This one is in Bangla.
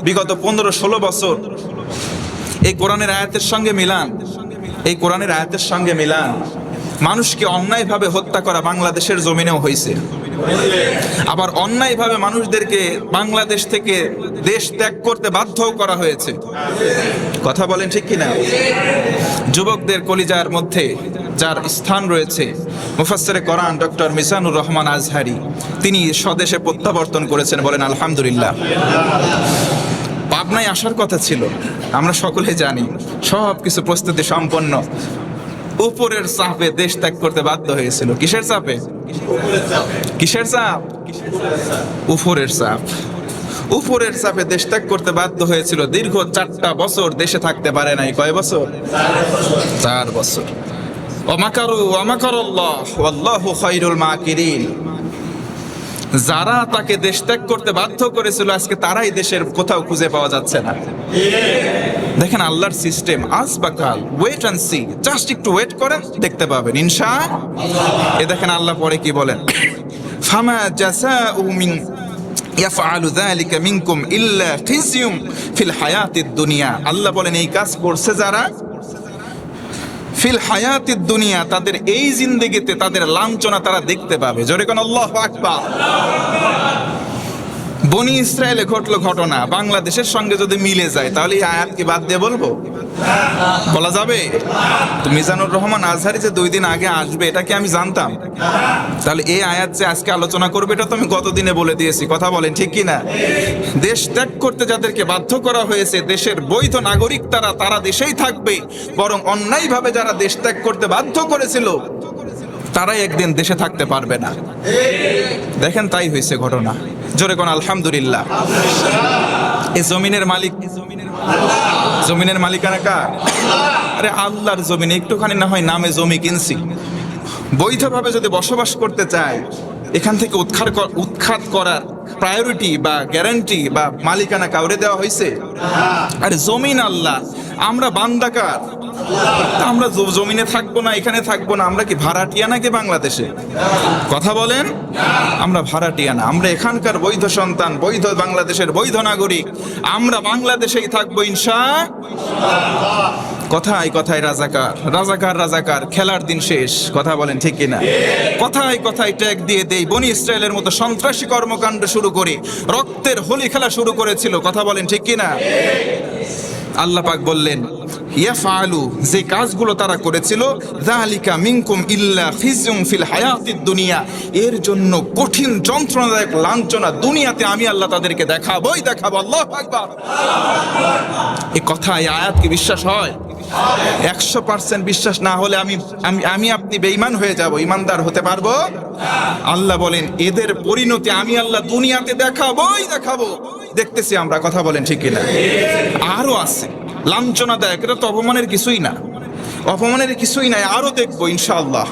বিগত 15-16 বছর এই কোরআনের আয়াতের সঙ্গে মিলান মানুষকে অন্যায়ভাবে হত্যা করা বাংলাদেশের জমিনেও হয়েছে। আবার অন্যায়ভাবে মানুষদেরকে বাংলাদেশ থেকে দেশ ত্যাগ করতে বাধ্যও করা হয়েছে। কথা বলেন ঠিক কিনা? যুবকদের কলিজার মধ্যে যার স্থান রয়েছে, মুফাসসিরে কোরআন ডক্টর মিজানুর রহমান আজহারি, তিনি স্বদেশে প্রত্যাবর্তন করেছেন, বলেন আলহামদুলিল্লাহ। পাবনায় আসার কথা ছিল, আমরা সকলে জানি সব কিছু প্রস্তুতি সম্পন্ন, উপরের চাপে দেশ ত্যাগ করতে বাধ্য হয়েছিল। কিসের চাপে? উপরের চাপে দেশ ত্যাগ করতে বাধ্য হয়েছিল। দীর্ঘ 4টা বছর দেশে থাকতে পারে নাই। কয় বছর? 4 বছর। ওয়ামাকারু ওয়ামাকারাল্লাহ ওয়াল্লাহু খায়রুল মাকিরিন। যারা তাকে দেশ ত্যাগ করতে বাধ্য করেছিল, আজকে তারাই দেশের কোথাও খুঁজে পাওয়া যাচ্ছে না। দেখেন আল্লাহর সিস্টেম, আজ বা কাল, ওয়েট অ্যান্ড সি, জাস্ট একটু ওয়েট করেন, দেখতে পাবেন ইনশাআল্লাহ। এ দেখেন আল্লাহ পরে কি বলেন, ফামা জাযাউ মিন ইয়াফআলু যালিকা মিনকুম ইল্লা খিজিয়ুম ফিল হায়াতিদ দুনিয়া। আল্লাহ বলেন এই কাজ করছে যারা, ফিল হায়াতিদ দুনিয়া, তাদের এই জিন্দেগিতে তাদের লাঞ্ছনা তারা দেখতে পাবে। জোরে কোন আল্লাহু আকবার। বনি ইসরায়েলে ঘটলো ঘটনা, বাংলাদেশের সঙ্গে যদি মিলে যায় তাহলে এই আয়াত কি বাদ দিয়ে বলবো? বলা যাবে? তো মিজানুর রহমান আজহারি যে 2 দিন আগে আসবে এটা কি আমি জানতাম? তাহলে এই আয়াত যে আজকে আলোচনা করবে এটা তো আমি গত দিনে বলে দিয়েছি। কথা বলেন ঠিক কিনা? দেশ ত্যাগ করতে যাদেরকে বাধ্য করা হয়েছে, দেশের বৈধ নাগরিক তারা দেশেই থাকবে, বরং অন্যায়ভাবে যারা দেশ ত্যাগ করতে বাধ্য করেছিল তারাই একদিন দেশে থাকতে পারবে না। দেখেন তাই হয়েছে ঘটনা। জোরে কোন আলহামদুলিল্লাহ। এই জমিনের মালিকানা কার? আরে আল্লাহর জমিন। একটুখানি না হয় নামে জমি কিনছি, বৈধভাবে যদি বসবাস করতে চায়, এখান থেকে উৎখাত করার প্রায়োরিটি বা গ্যারান্টি বা মালিকানা কাউরে দেওয়া হয়েছে? আরে জমিন আল্লাহ, আমরা বান্দাকার। আমরা জমিনে থাকবো না, এখানে থাকবো না, আমরা কি ভাড়াটিয়া নাকি বাংলাদেশে? কথা বলেন। আমরা ভাড়াটিয়া না, আমরা এখানকার বৈধ সন্তান, বৈধ বাংলাদেশের বৈধ নাগরিক। আমরা বাংলাদেশেই থাকবো ইনশাআল্লাহ। কথায় কথায় রাজাকার, খেলার দিন শেষ। কথা বলেন ঠিক কিনা? কথায় ট্যাগ দিয়ে দেই, বনি ইসরায়েলের মতো সন্ত্রাসী কর্মকাণ্ড শুরু করে রক্তের হোলি খেলা শুরু করেছিল। কথা বলেন ঠিক কিনা? আল্লাহ পাক বললেন ইয়াফআলু, যে কাজগুলো তারা করেছিল, যালিকা মিনকুম ইল্লা খিজিয়ুম ফিল হায়াতিদ দুনিয়া, এর জন্য কঠিন যন্ত্রণাদায়ক লাঞ্ছনা দুনিয়াতে আমি আল্লাহ তাদেরকে দেখাবো। আল্লাহু আকবার। এই কথা, এই আয়াত কি বিশ্বাস হয়? 100% বিশ্বাস না হলে আমি আপনি বেঈমান হয়ে যাব, ঈমানদার হতে পারবো? আল্লাহ বলেন এদের পরিণতি আমি আল্লাহ দুনিয়াতে দেখাবো। দেখতেছি আমরা। কথা বলেন ঠিক কিনা? আরো আছে লাঞ্ছনাদায়ক। এটা তো অপমানের কিছুই না, আরো দেখবো ইনশাআল্লাহ।